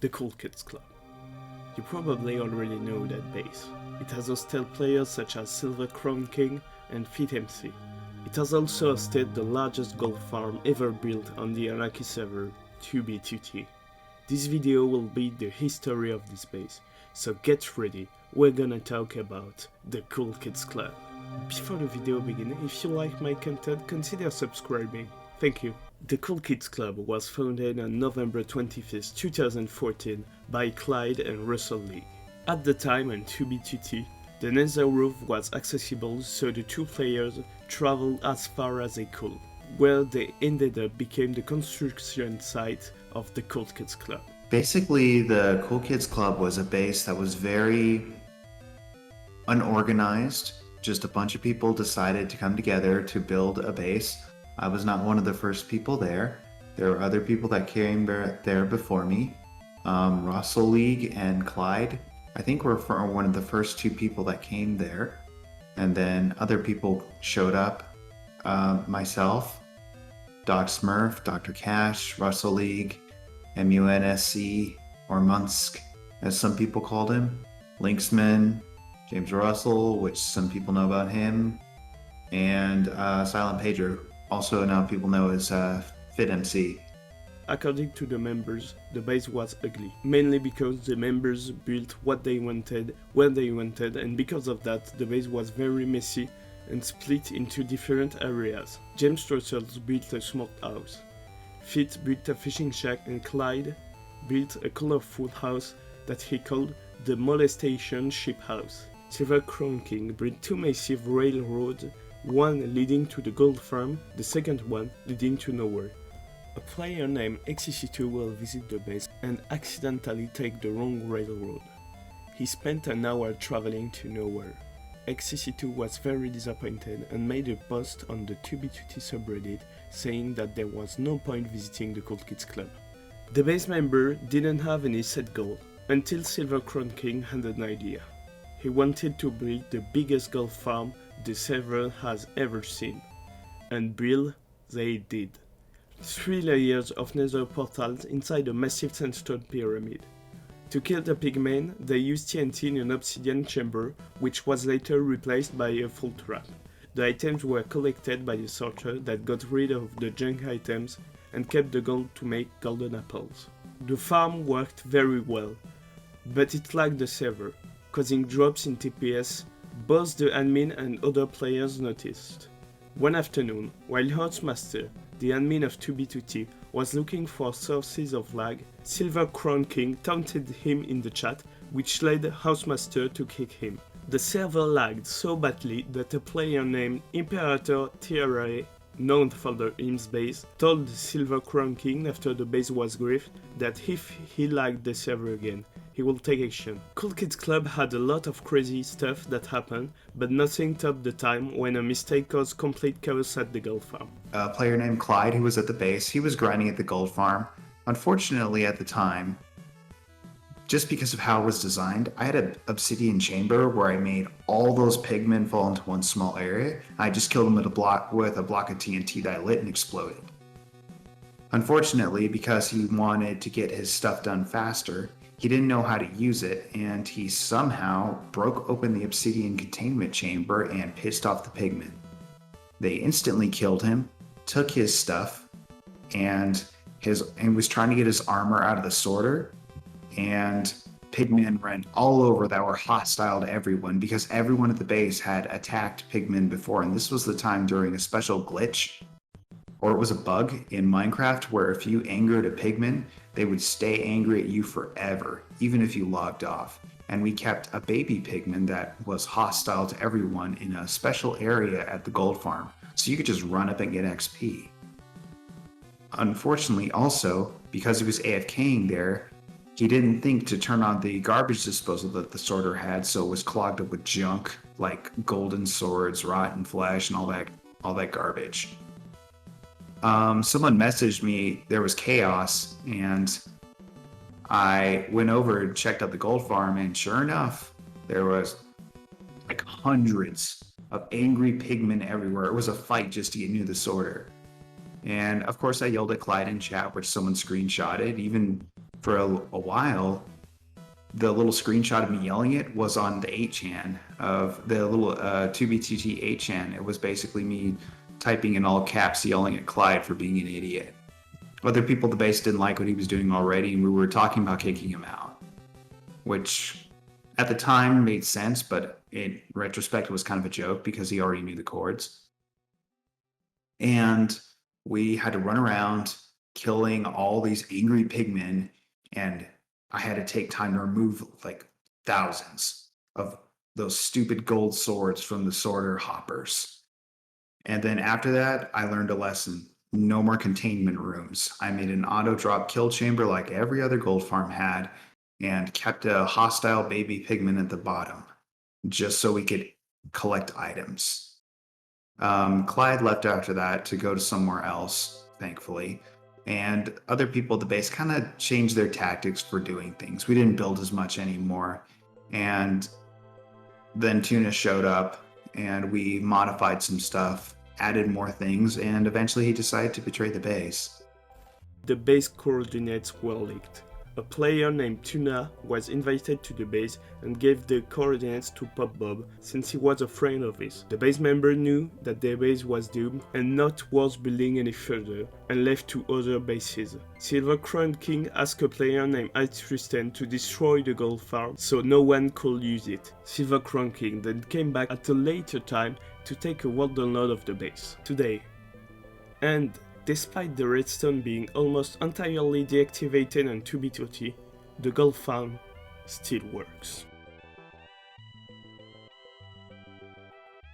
the Cool Kids Club. You probably already know that base. It has hosted players such as SilverKrownKing and FitMC. It has also hosted the largest golf farm ever built on the Anarchy server 2B2T. This video will be the history of this base, so get ready, we're gonna talk about the Cool Kids Club. Before the video begins, if you like my content, consider subscribing. Thank you. The Cool Kids Club was founded on November 25, 2014 by Clyde and Russell League. At the time on 2B2T, the Nether roof was accessible, so the two players traveled as far as they could, where they ended up became the construction site of the Cool Kids Club. Basically, the Cool Kids Club was a base that was very unorganized. Just a bunch of people decided to come together to build a base. I was not one of the first people there. There were other people that came there before me. Russell League and Clyde, I think, were one of the first two people that came there. And then other people showed up. Myself, Doc Smurf, Dr. Cash, Russell League, MUNSC, or Munsk, as some people called him, Linksman, James Russell, which some people know about him, and Silent Pager, also now people know as FitMC. According to the members, the base was ugly, mainly because the members built what they wanted, when they wanted, and because of that, the base was very messy and split into different areas. James Russell built a smokehouse, Fit built a fishing shack, and Clyde built a colorful house that he called the Molestation Ship House. SilverKrownKing built two massive railroads, one leading to the gold farm, the second one leading to nowhere. A player named XCC2 will visit the base and accidentally take the wrong railroad. He spent an hour traveling to nowhere. XCC2 was very disappointed and made a post on the 2B2T subreddit saying that there was no point visiting the Cool Kids Club. The base member didn't have any set goal until SilverKrownKing had an idea. He wanted to build the biggest golf farm the server has ever seen. And build they did. 3 layers of nether portals inside a massive sandstone pyramid. To kill the pigmen, they used TNT in an obsidian chamber, which was later replaced by a full trap. The items were collected by a sorter that got rid of the junk items and kept the gold to make golden apples. The farm worked very well, but it lagged the server, causing drops in TPS. Both the admin and other players noticed. One afternoon, while Housemaster, the admin of 2B2T, was looking for sources of lag, SilverKrownKing taunted him in the chat, which led Housemaster to kick him. The server lagged so badly that a player named Imperator TRA, known for the IMS base, told SilverKrownKing after the base was griefed that if he lagged the server again, he will take action. Cool Kids Club had a lot of crazy stuff that happened, but nothing topped the time when a mistake caused complete chaos at the gold farm. A player named Clyde, who was at the base, he was grinding at the gold farm. Unfortunately, at the time, just because of how it was designed, I had an obsidian chamber where I made all those pigmen fall into one small area. I just killed them with a block of TNT that I lit and exploded. Unfortunately, because he wanted to get his stuff done faster, he didn't know how to use it, and he somehow broke open the obsidian containment chamber and pissed off the pigmen. They instantly killed him, took his stuff, and was trying to get his armor out of the sorter, and pigmen ran all over that were hostile to everyone because everyone at the base had attacked pigmen before, and this was the time during a special glitch, or it was a bug in Minecraft where if you angered a pigman, they would stay angry at you forever, even if you logged off. And we kept a baby pigman that was hostile to everyone in a special area at the gold farm, so you could just run up and get XP. Unfortunately, also, because he was AFKing there, he didn't think to turn on the garbage disposal that the sorter had, so it was clogged up with junk like golden swords, rotten flesh, and all that garbage. Someone messaged me, there was chaos, and I went over and checked out the gold farm, and sure enough, there was like hundreds of angry pigmen everywhere. It was a fight just to get near the sorter. And of course I yelled at Clyde in chat, which someone screenshotted. Even for a while, the little screenshot of me yelling it was on the 8chan of the little 2BTT 8chan. It was basically me typing in all caps yelling at Clyde for being an idiot. Other people at the base didn't like what he was doing already, and we were talking about kicking him out, which at the time made sense, but in retrospect it was kind of a joke because he already knew the chords. And we had to run around killing all these angry pigmen, and I had to take time to remove like thousands of those stupid gold swords from the sorter hoppers. And then after that, I learned a lesson. No more containment rooms. I made an auto drop kill chamber like every other gold farm had, and kept a hostile baby pigman at the bottom, just so we could collect items. Clyde left after that to go to somewhere else, thankfully, and other people at the base kind of changed their tactics for doing things. We didn't build as much anymore, and then Tuna showed up, and we modified some stuff, added more things, and eventually he decided to betray the base. The base coordinates were leaked. A player named Tuna was invited to the base and gave the coordinates to Pop Bob since he was a friend of his. The base member knew that their base was doomed and not worth building any further, and left to other bases. SilverKrownKing asked a player named Tristan to destroy the gold farm so no one could use it. SilverKrownKing then came back at a later time to take a world download of the base. Today. And despite the redstone being almost entirely deactivated on 2B30, the gold farm still works.